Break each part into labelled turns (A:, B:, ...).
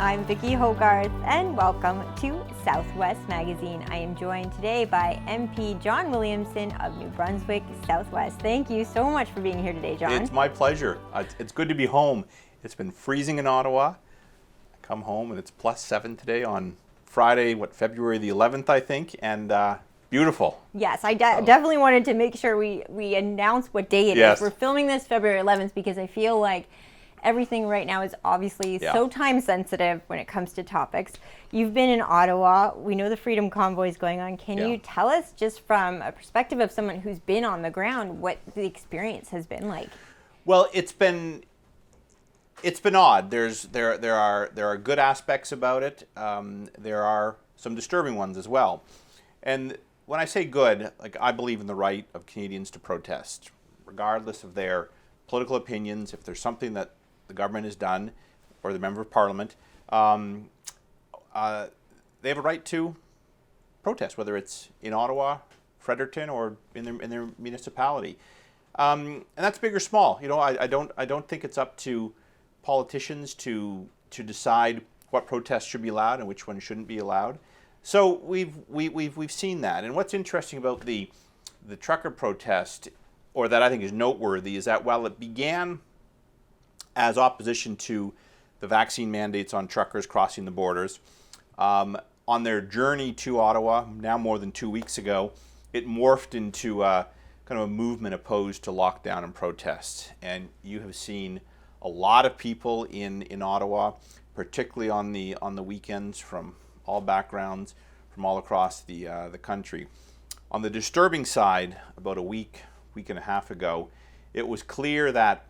A: I'm Vicki Hogarth, and welcome to Southwest Magazine. I am joined today by MP John Williamson of New Brunswick, Southwest. Thank you so much for being here today, John.
B: It's my pleasure. It's good to be home. It's been freezing in Ottawa. I come home and it's +7 today on Friday, February the 11th, I think, and beautiful.
A: Yes, I definitely wanted to make sure we announce what day it is. We're filming this February 11th because I feel like everything right now is obviously so time sensitive when it comes to topics. You've been in Ottawa. We know the Freedom Convoy is going on. Can you tell us, just from a perspective of someone who's been on the ground, what the experience has been like?
B: Well, it's been odd. There are good aspects about it. There are some disturbing ones as well. And when I say good, like, I believe in the right of Canadians to protest, regardless of their political opinions. If there's something that the government has done, or the member of parliament, they have a right to protest, whether it's in Ottawa, Fredericton, or in their municipality, and that's big or small. You know, I don't think it's up to politicians to decide what protests should be allowed and which ones shouldn't be allowed. So we've seen that, and what's interesting about the trucker protest, or that I think is noteworthy, is that while it began as opposition to the vaccine mandates on truckers crossing the borders, on their journey to Ottawa, now more than 2 weeks ago, it morphed into kind of a movement opposed to lockdown and protests. And you have seen a lot of people in Ottawa, particularly on the weekends, from all backgrounds, from all across the country. On the disturbing side, about a week and a half ago, it was clear that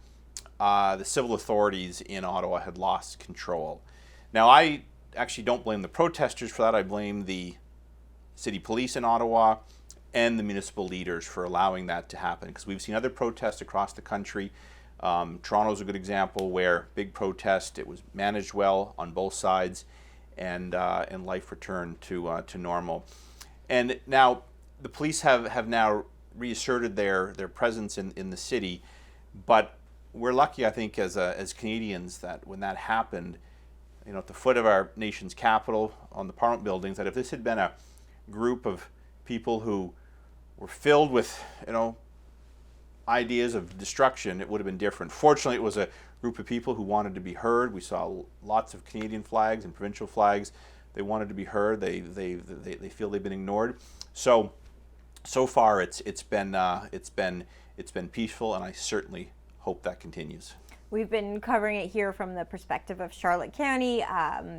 B: the civil authorities in Ottawa had lost control. Now, I actually don't blame the protesters for that. I blame the city police in Ottawa and the municipal leaders for allowing that to happen, because we've seen other protests across the country. Toronto's a good example, where big protest, it was managed well on both sides, and life returned to normal. And now the police have now reasserted their presence in the city, but we're lucky, I think, as Canadians, that when that happened, you know, at the foot of our nation's capital, on the Parliament buildings, that if this had been a group of people who were filled with, you know, ideas of destruction, it would have been different. Fortunately, it was a group of people who wanted to be heard. We saw lots of Canadian flags and provincial flags. They wanted to be heard. They feel they've been ignored. So far, it's been peaceful, and I certainly hope that continues.
A: We've been covering it here from the perspective of Charlotte County.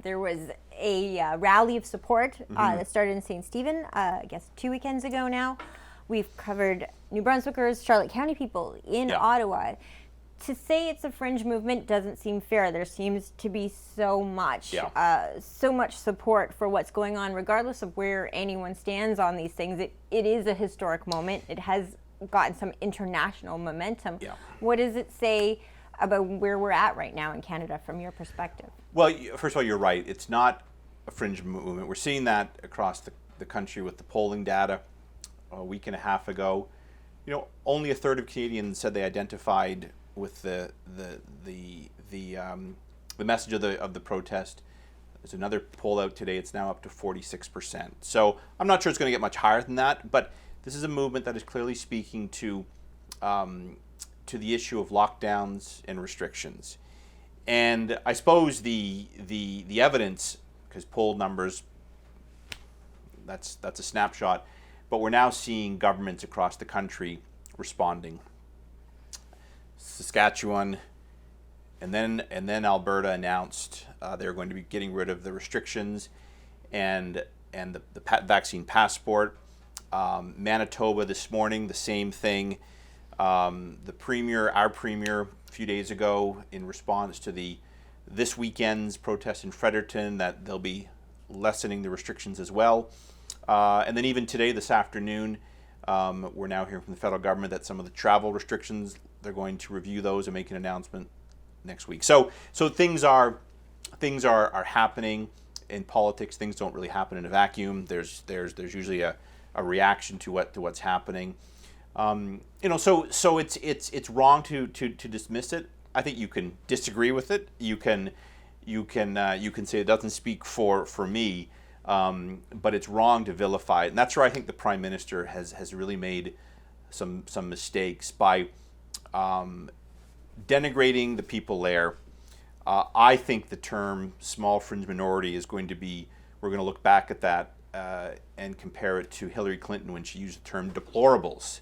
A: There was a rally of support that started in St. Stephen, I guess 2 weekends ago now. We've covered New Brunswickers, Charlotte County people in Ottawa. To say it's a fringe movement doesn't seem fair. There seems to be so much support for what's going on, regardless of where anyone stands on these things. It is a historic moment. It has gotten some international momentum. What does it say about where we're at right now in Canada from your perspective?
B: Well, first of all, you're right. It's not a fringe movement. We're seeing that across the country with the polling data a week and a half ago. You know, only a third of Canadians said they identified with the message of the protest. There's another poll out today. It's now up to 46%. So I'm not sure it's going to get much higher than that, but this is a movement that is clearly speaking to the issue of lockdowns and restrictions. And I suppose the evidence, because poll numbers, that's a snapshot, but we're now seeing governments across the country responding. Saskatchewan and then Alberta announced they're going to be getting rid of the restrictions and the vaccine passport. Manitoba this morning, the same thing. Our premier, a few days ago, in response to this weekend's protest in Fredericton, that they'll be lessening the restrictions as well. And then even today, this afternoon, we're now hearing from the federal government that some of the travel restrictions, they're going to review those and make an announcement next week. So things are happening in politics. Things don't really happen in a vacuum. There's usually a reaction to what's happening. So it's wrong to dismiss it. I think you can disagree with it. You can you can say it doesn't speak for me, but it's wrong to vilify it. And that's where I think the Prime Minister has really made some mistakes by denigrating the people there. I think the term small fringe minority is going to be, we're going to look back at that and compare it to Hillary Clinton when she used the term deplorables.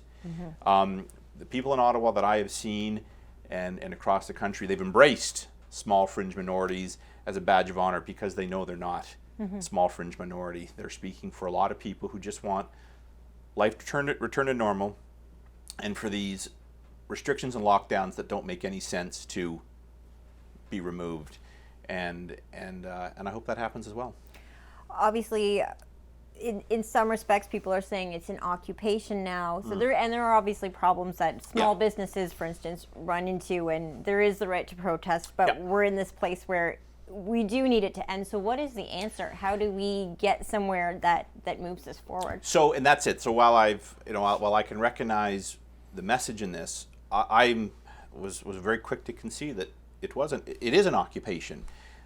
B: The people in Ottawa that I have seen and across the country, they've embraced small fringe minorities as a badge of honor because they know they're not small fringe minority. They're speaking for a lot of people who just want life to return to normal, and for these restrictions and lockdowns that don't make any sense to be removed. And I hope that happens as well.
A: Obviously, in some respects, people are saying it's an occupation now. So there are obviously problems that small businesses, for instance, run into, and there is the right to protest. But we're in this place where we do need it to end. So what is the answer? How do we get somewhere that moves this forward?
B: So, and that's it. So while while I can recognize the message in this, I was very quick to concede that it is an occupation,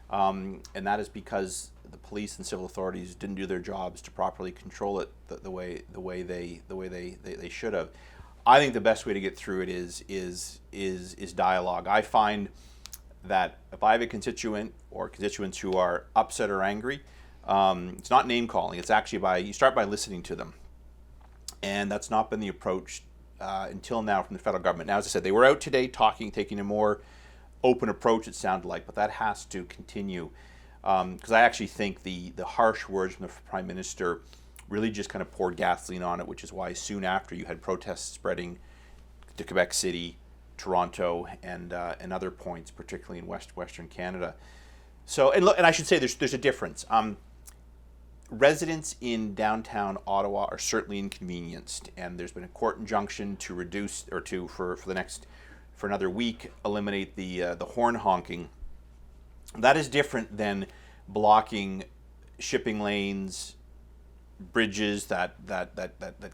B: and that is because the police and civil authorities didn't do their jobs to properly control it the way they should have. I think the best way to get through it is dialogue. I find that if I have a constituent or constituents who are upset or angry, it's not name calling. It's actually you start by listening to them, and that's not been the approach until now from the federal government. Now, as I said, they were out today taking a more open approach, it sounded like, but that has to continue. Because I actually think the harsh words from the Prime Minister really just kind of poured gasoline on it, which is why soon after you had protests spreading to Quebec City, Toronto, and other points, particularly in Western Canada. So, and I should say there's a difference. Residents in downtown Ottawa are certainly inconvenienced, and there's been a court injunction to reduce or for another week eliminate the horn honking. That is different than blocking shipping lanes, bridges that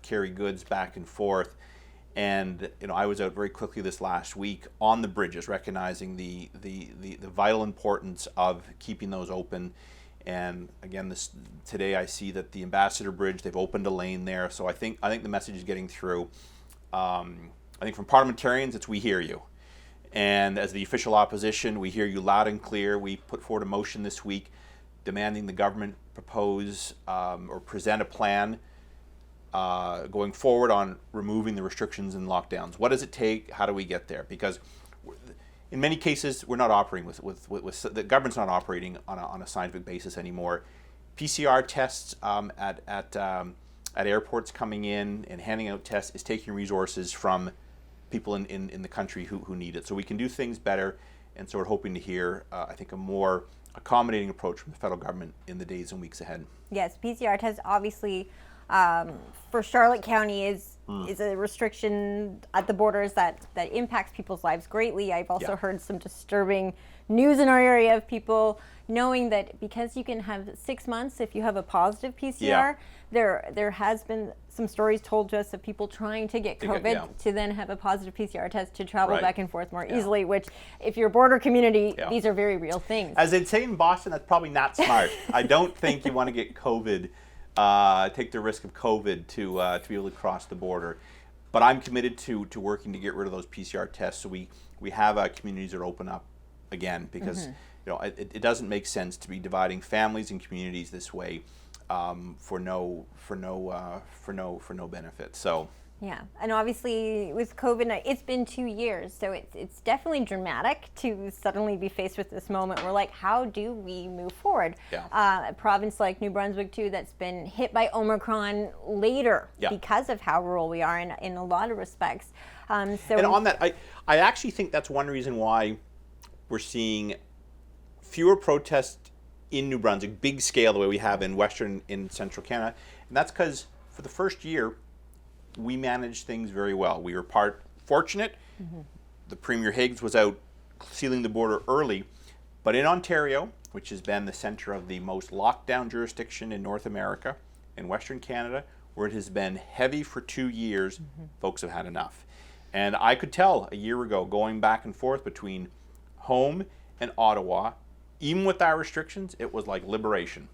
B: carry goods back and forth. And I was out very quickly this last week on the bridges, recognizing the vital importance of keeping those open. And again, today I see that the Ambassador Bridge, they've opened a lane there. So I think the message is getting through. I think from parliamentarians, it's we hear you. And as the official opposition, we hear you loud and clear. We put forward a motion this week demanding the government propose or present a plan going forward on removing the restrictions and lockdowns. What does it take? How do we get there? Because in many cases, we're not operating with the government's not operating on a scientific basis anymore. PCR tests at airports coming in and handing out tests is taking resources from people in the country who need it. So we can do things better, and so we're hoping to hear, I think, a more accommodating approach from the federal government in the days and weeks ahead.
A: Yes, PCR tests obviously for Charlotte County is a restriction at the borders that impacts people's lives greatly. I've also heard some disturbing news in our area of people knowing that because you can have 6 months if you have a positive PCR, there has been some stories told to us of people trying to get COVID to then have a positive PCR test to travel back and forth more easily, which if you're a border community, these are very real things.
B: As they'd say in Boston, that's probably not smart. I don't think you want to get COVID, take the risk of COVID to be able to cross the border. But I'm committed to working to get rid of those PCR tests so we have communities that open up again, because it doesn't make sense to be dividing families and communities this way for no benefit. So
A: yeah, and obviously with COVID, it's been 2 years, so it's definitely dramatic to suddenly be faced with this moment. We're like, how do we move forward? A province like New Brunswick too, that's been hit by Omicron later because of how rural we are in a lot of respects. And
B: on that, I actually think that's one reason why we're seeing fewer protests in New Brunswick, big scale the way we have in central Canada, and that's because for the first year we managed things very well. We were fortunate. The Premier Higgs was out sealing the border early, but in Ontario, which has been the center of the most locked down jurisdiction in North America, in Western Canada, where it has been heavy for 2 years, folks have had enough. And I could tell a year ago, going back and forth between home and Ottawa, even with our restrictions, it was like liberation.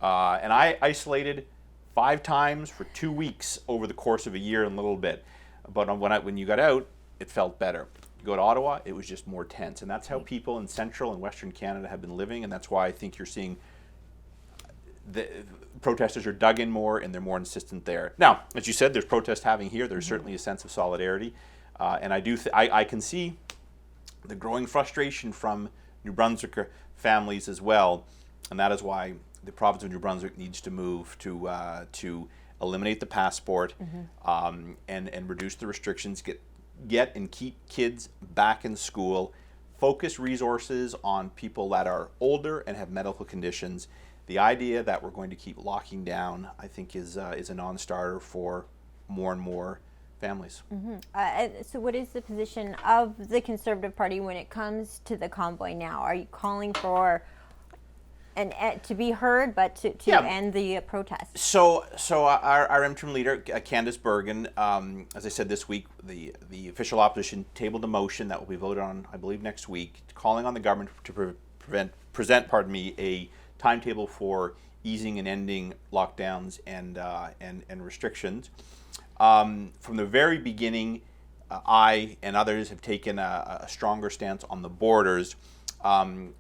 B: And I isolated 5 times for 2 weeks over the course of a year and a little bit. But when you got out, it felt better. You go to Ottawa, it was just more tense. And that's how people in central and western Canada have been living, and that's why I think you're seeing the protesters are dug in more and they're more insistent there. Now, as you said, there's protest happening here. There's certainly a sense of solidarity. And I can see the growing frustration from New Brunswick families as well. And that is why the province of New Brunswick needs to move to eliminate the passport and reduce the restrictions, get and keep kids back in school, focus resources on people that are older and have medical conditions. The idea that we're going to keep locking down, I think, is a non-starter for more and more families.
A: So what is the position of the Conservative Party when it comes to the convoy now? Are you calling for to be heard, but to end the protest?
B: So our interim leader, Candice Bergen, as I said this week, the official opposition tabled a motion that will be voted on, I believe, next week, calling on the government to present a timetable for easing and ending lockdowns and restrictions. From the very beginning, I and others have taken a stronger stance on the borders.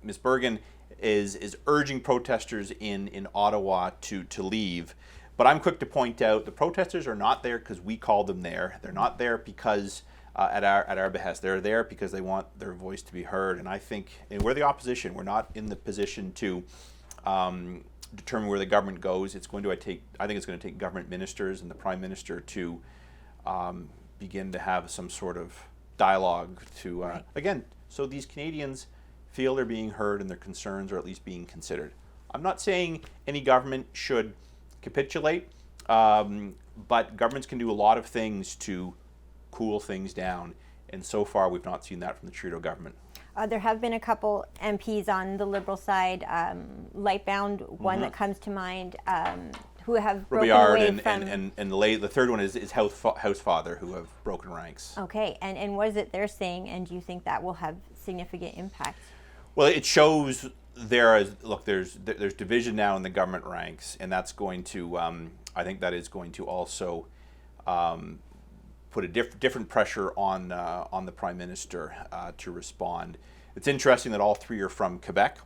B: Ms. Bergen is urging protesters in Ottawa to leave. But I'm quick to point out the protesters are not there because we called them there. They're not there because at our behest. They're there because they want their voice to be heard. And I think we're the opposition. We're not in the position to determine where the government goes. I think it's going to take government ministers and the Prime Minister to begin to have some sort of dialogue to again, so these Canadians feel they're being heard and their concerns are at least being considered. I'm not saying any government should capitulate, but governments can do a lot of things to cool things down, and so far we've not seen that from the Trudeau government.
A: There have been a couple MPs on the Liberal side, Lightbound, one that comes to mind, who have broken away from...
B: And the third one is Housefather, who have broken ranks.
A: Okay, and what is it they're saying, and do you think that will have significant impact?
B: Well, it shows there's division now in the government ranks, and that's going to, I think that is going to also put a different pressure on the Prime Minister to respond. It's interesting that all 3 are from Quebec.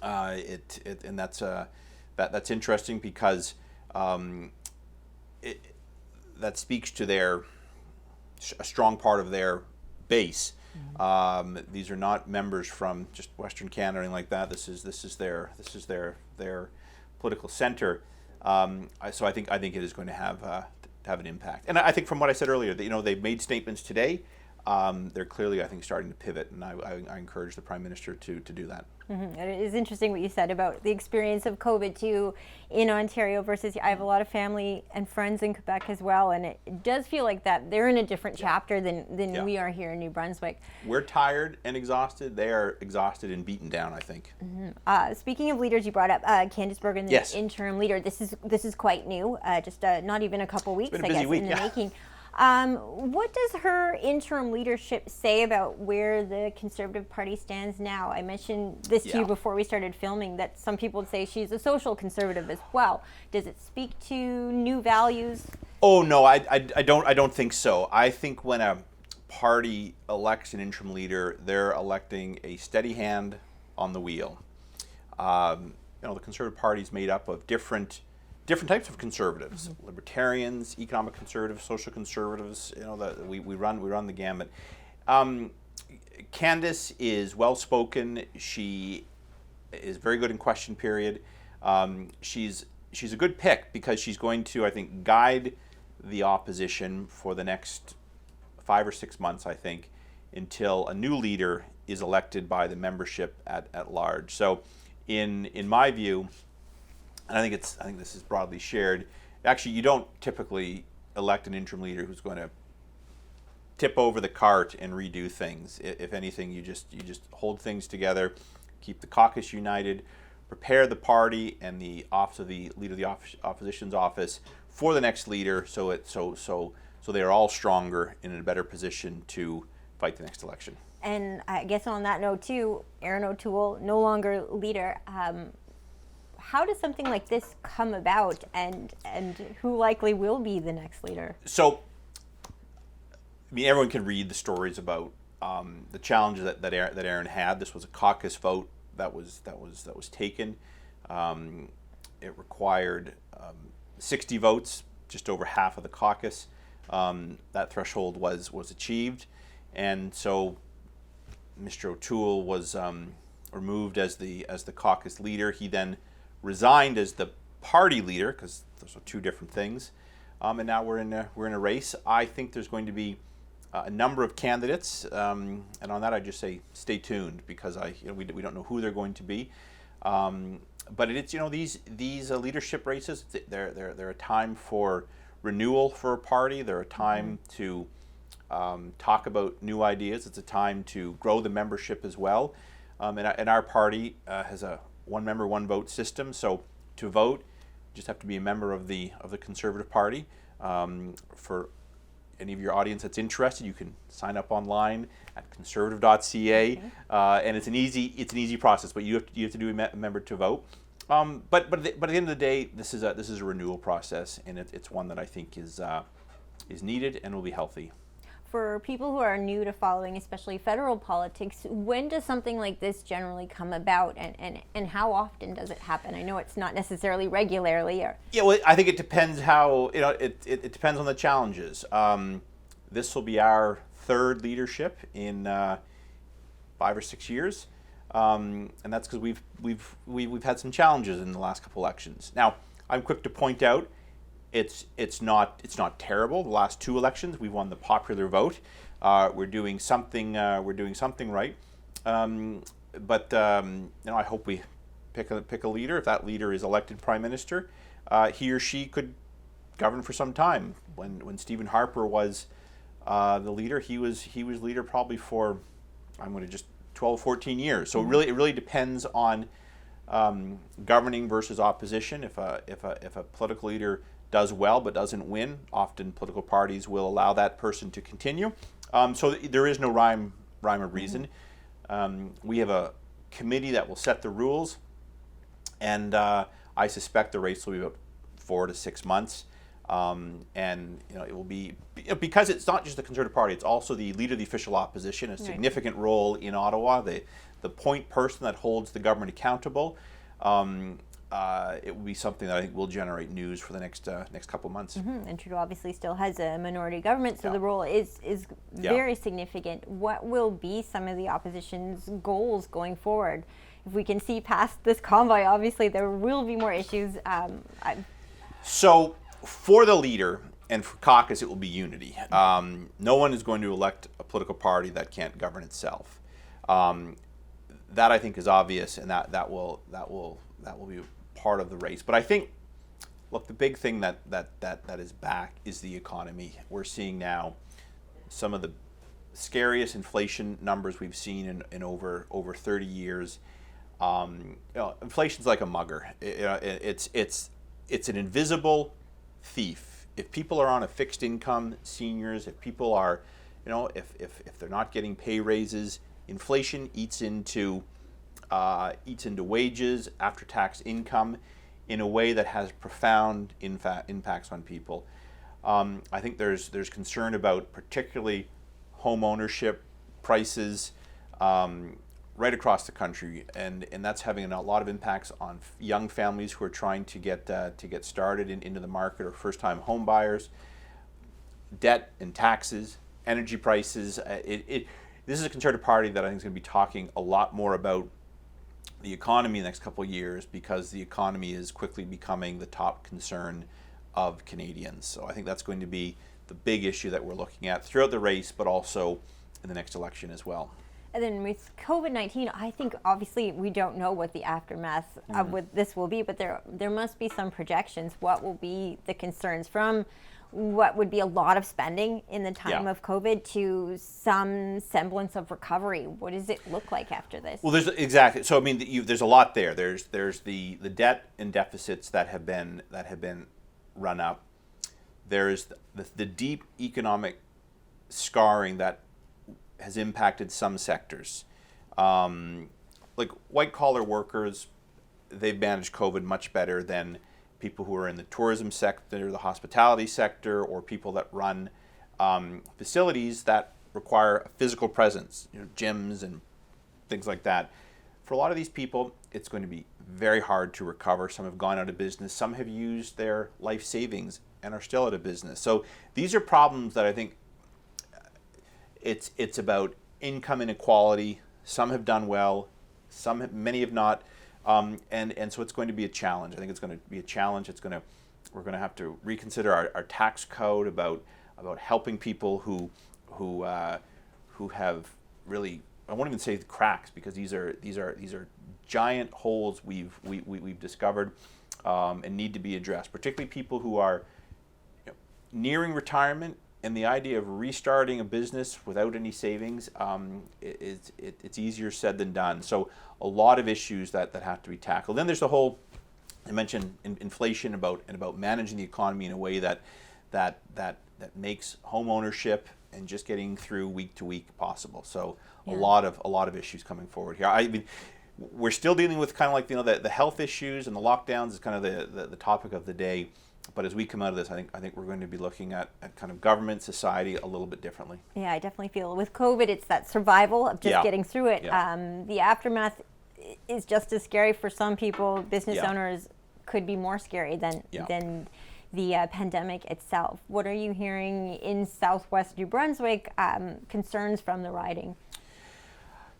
B: And that's interesting because that speaks to a strong part of their base. These are not members from just Western Canada or anything like that. This is their political center. So I think it is going to have an impact. And I think from what I said earlier, that they've made statements today. They're clearly, I think, starting to pivot, and I encourage the Prime Minister to do that.
A: It is interesting what you said about the experience of COVID too in Ontario versus I have a lot of family and friends in Quebec as well, and it does feel like that they're in a different chapter than we are here in New Brunswick.
B: We're tired and exhausted. They are exhausted and beaten down, I think.
A: Speaking of leaders, you brought up Candice Bergen, the interim leader. This is quite new, just not even a couple weeks, I guess, in the making. What does her interim leadership say about where the Conservative Party stands now? I mentioned this to you before we started filming, that some people would say she's a social conservative as well. Does it speak to new values?
B: Oh no, I don't think so. I think when a party elects an interim leader, they're electing a steady hand on the wheel. The Conservative Party is made up of different types of conservatives, libertarians, economic conservatives, social conservatives. We run the gamut. Candice is well spoken. She is very good in question period. She's a good pick because she's going to, I think, guide the opposition for the next 5 or 6 months, I think, until a new leader is elected by the membership at large. So, in my view, and I think this is broadly shared. Actually, you don't typically elect an interim leader who's going to tip over the cart and redo things. If anything, you just hold things together, keep the caucus united, prepare the party and the office of the leader of the opposition's office for the next leader, so they are all stronger and in a better position to fight the next election.
A: And I guess on that note too, Aaron O'Toole, no longer leader. How does something like this come about, and who likely will be the next leader?
B: So, I mean, everyone can read the stories about the challenges that Aaron had. This was a caucus vote that was taken. It required 60 votes, just over half of the caucus. That threshold was achieved, and so Mr. O'Toole was removed as the caucus leader. He then resigned as the party leader, because those are two different things. And now we're in a race. I think there's going to be a number of candidates, and on that I just say stay tuned, because we don't know who they're going to be. But it's these leadership races, they're a time for renewal for a party. They're a time to talk about new ideas. It's a time to grow the membership as well. And our party has a one member, one vote system. So to vote, you just have to be a member of the Conservative Party. For any of your audience that's interested, you can sign up online at conservative.ca, and it's an easy process. But you have to do a member to vote. But at the end of the day, this is a renewal process, and it's one that I think is needed and will be healthy.
A: For people who are new to following, especially federal politics, when does something like this generally come about, and how often does it happen? I know it's not necessarily regularly.
B: Yeah, well, I think it depends how, it depends on the challenges. This will be our third leadership in 5 or 6 years, and that's because we've had some challenges in the last couple elections. Now, I'm quick to point out, it's not terrible. The last two elections, we've won the popular vote. We're doing something right. But I hope we pick a leader. If that leader is elected prime minister, he or she could govern for some time. When Stephen Harper was the leader, he was leader probably for 12, 14 years. So it really depends on governing versus opposition. If a political leader does well but doesn't win, often political parties will allow that person to continue. So there is no rhyme or reason. We have a committee that will set the rules, and I suspect the race will be about 4 to 6 months. And it will be, because it's not just the Conservative Party, it's also the leader of the official opposition, a significant role in Ottawa, the point person that holds the government accountable. It will be something that I think will generate news for the next couple of months.
A: And Trudeau obviously still has a minority government, so the role is very significant. What will be some of the opposition's goals going forward? If we can see past this convoy, obviously there will be more issues.
B: So for the leader and for caucus, it will be unity. No one is going to elect a political party that can't govern itself. That I think is obvious, and that will be part of the race. But I think, look, the big thing that is back is the economy. We're seeing now some of the scariest inflation numbers we've seen in over 30 years. Inflation's like a mugger. It's an invisible thief. If people are on a fixed income, seniors, if people are, if they're not getting pay raises, inflation eats into wages, after-tax income, in a way that has profound impacts on people. I think there's concern about particularly home ownership prices right across the country, and that's having a lot of impacts on young families who are trying to get started into the market, or first-time home buyers. Debt and taxes, energy prices. This is a Conservative Party that I think is going to be talking a lot more about the economy in the next couple of years, because the economy is quickly becoming the top concern of Canadians. So I think that's going to be the big issue that we're looking at throughout the race, but also in the next election as well.
A: And then with COVID-19, I think obviously we don't know what the aftermath of what this will be, but there must be some projections. What will be the concerns from what would be a lot of spending in the time of COVID to some semblance of recovery? What does it look like after this?
B: Well, exactly. So I mean, there's a lot there. There's the debt and deficits that have been run up. There's the deep economic scarring that has impacted some sectors. Like white collar workers, they've managed COVID much better than people who are in the tourism sector, the hospitality sector, or people that run facilities that require a physical presence, gyms and things like that. For a lot of these people, it's going to be very hard to recover. Some have gone out of business. Some have used their life savings and are still out of business. So these are problems that I think it's about income inequality. Some have done well, many have not, and so it's going to be a challenge. I think it's going to be a challenge. We're going to have to reconsider our tax code about helping people who have really, I won't even say the cracks, because these are giant holes we've discovered and need to be addressed. Particularly people who are nearing retirement, and the idea of restarting a business without any savings, it's easier said than done. So a lot of issues that have to be tackled. Then there's the whole, I mentioned inflation about managing the economy in a way that makes home ownership and just getting through week to week possible. So a lot of issues coming forward here. I mean, we're still dealing with kind of like the health issues, and the lockdowns is kind of the topic of the day. But as we come out of this, I think we're going to be looking at kind of government, society a little bit differently. Yeah,
A: I definitely feel with COVID, it's that survival of just getting through it.
B: Yeah.
A: The aftermath is just as scary for some people. Business owners could be more scary than the pandemic itself. What are you hearing in Southwest New Brunswick, concerns from the riding?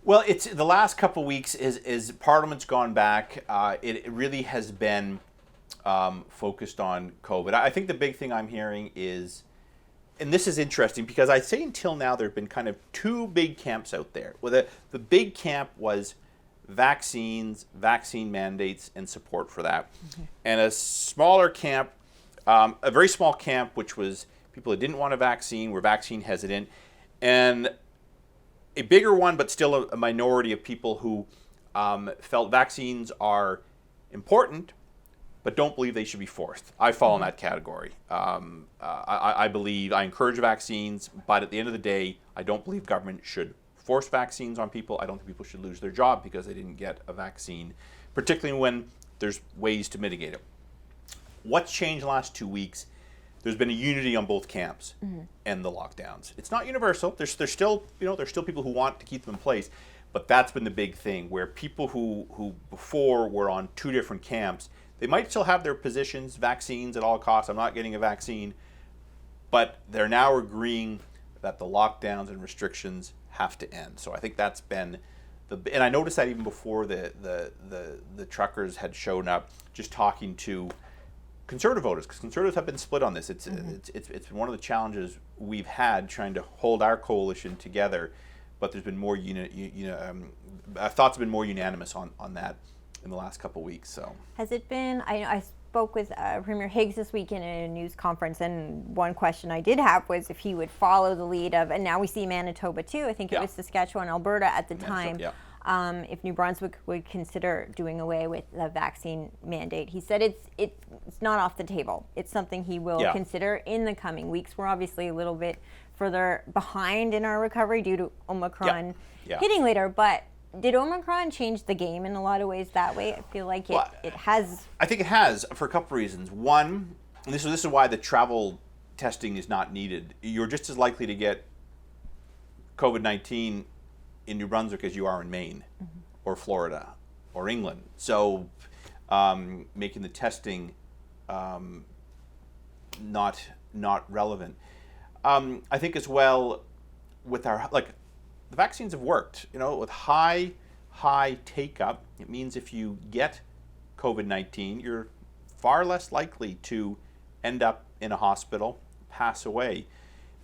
B: Well, it's the last couple of weeks is Parliament's gone back. It really has been focused on COVID. I think the big thing I'm hearing is, and this is interesting because I'd say until now there have been kind of two big camps out there. Well, the big camp was vaccines, vaccine mandates, and support for that. Mm-hmm. And a smaller camp, a very small camp, which was people that didn't want a vaccine, were vaccine hesitant, and a bigger one, but still a minority of people who felt vaccines are important, but don't believe they should be forced. I fall in that category. I believe, I encourage vaccines, but at the end of the day, I don't believe government should force vaccines on people. I don't think people should lose their job because they didn't get a vaccine, particularly when there's ways to mitigate it. What's changed the last 2 weeks? There's been a unity on both camps and the lockdowns. It's not universal. There's still people who want to keep them in place, but that's been the big thing, where people who before were on two different camps, they might still have their positions, vaccines at all costs, I'm not getting a vaccine, but they're now agreeing that the lockdowns and restrictions have to end. So I think that's been and I noticed that even before the truckers had shown up, just talking to Conservative voters, because Conservatives have been split on this. It's been one of the challenges we've had trying to hold our coalition together, but there's been more thoughts have been more unanimous on that in the last couple of weeks. So
A: has it been? I spoke with Premier Higgs this week in a news conference, and one question I did have was if he would follow the lead of, and now we see Manitoba too. I think it was Saskatchewan, Alberta at the time. If New Brunswick would consider doing away with the vaccine mandate. He said it's not off the table. It's something he will consider in the coming weeks. We're obviously a little bit further behind in our recovery due to Omicron hitting later, but did Omicron change the game in a lot of ways that way? I feel like it has. I
B: think it has for a couple of reasons. One, and this is why the travel testing is not needed. You're just as likely to get COVID-19 in New Brunswick as you are in Maine or Florida or England. So making the testing not relevant. I think as well with the vaccines have worked, with high take up. It means if you get COVID-19, you're far less likely to end up in a hospital, pass away.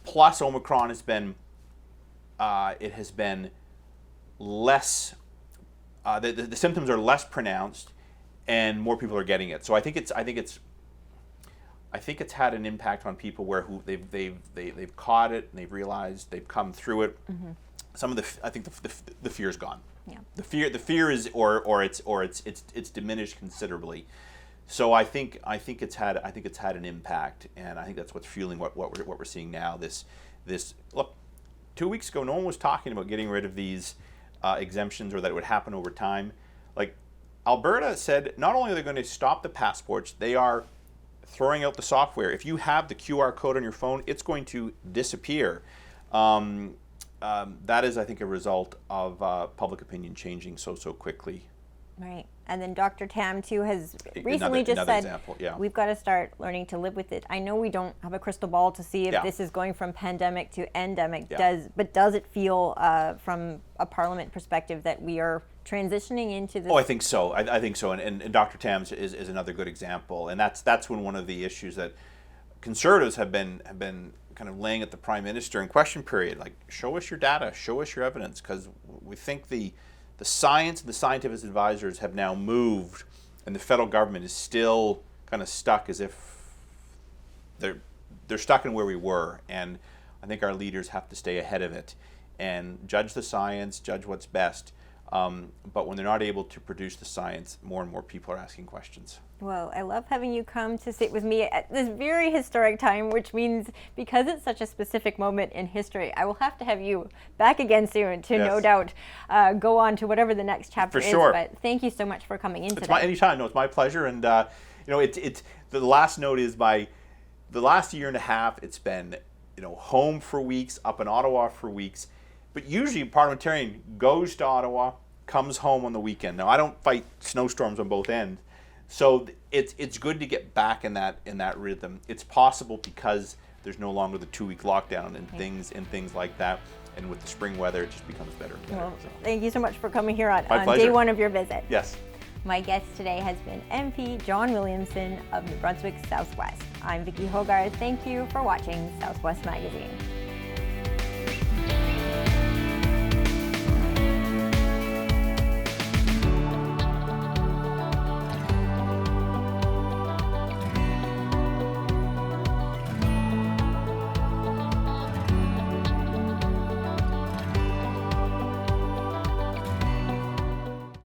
B: Plus Omicron has been less, the symptoms are less pronounced and more people are getting it. So I think it's had an impact on people they've caught it and they've realized they've come through it. Some of the fear's gone.
A: Yeah.
B: The fear is or it's diminished considerably. So I think it's had an impact, and I think that's what's fueling what we're seeing now. This look, 2 weeks ago, no one was talking about getting rid of these exemptions or that it would happen over time. Like Alberta said, not only are they going to stop the passports, they are throwing out the software. If you have the QR code on your phone, it's going to disappear. That is, I think, a result of public opinion changing so quickly.
A: Right. And then Dr. Tam, too, has recently just said,
B: example, yeah.
A: We've got to start learning to live with it. I know we don't have a crystal ball to see if this is going from pandemic to endemic, but does it feel, from a Parliament perspective, that we are transitioning into this?
B: Oh, I think so. I think so. And Dr. Tam's is another good example. And that's when one of the issues that Conservatives have been kind of laying at the Prime Minister in question period, like, show us your data, show us your evidence, because we think the science and the scientific advisors have now moved, and the federal government is still kind of stuck as if they're stuck in where we were. And I think our leaders have to stay ahead of it and judge the science, judge what's best. But when they're not able to produce the science, more and more people are asking questions.
A: Well, I love having you come to sit with me at this very historic time, which means because it's such a specific moment in history, I will have to have you back again soon to no doubt go on to whatever the next chapter is. But thank you so much for coming in today.
B: Anytime. No, it's my pleasure. And it's the last note is by the last year and a half, it's been home for weeks, up in Ottawa for weeks. But usually a parliamentarian goes to Ottawa, comes home on the weekend. Now, I don't fight snowstorms on both ends. So it's good to get back in that rhythm. It's possible because there's no longer the 2-week lockdown and things like that. And with the spring weather, it just becomes better and better.
A: Well, thank you so much for coming here on
B: pleasure.
A: Day 1 of your visit.
B: Yes.
A: My guest today has been MP John Williamson of New Brunswick Southwest. I'm Vicki Hogarth. Thank you for watching Southwest Magazine.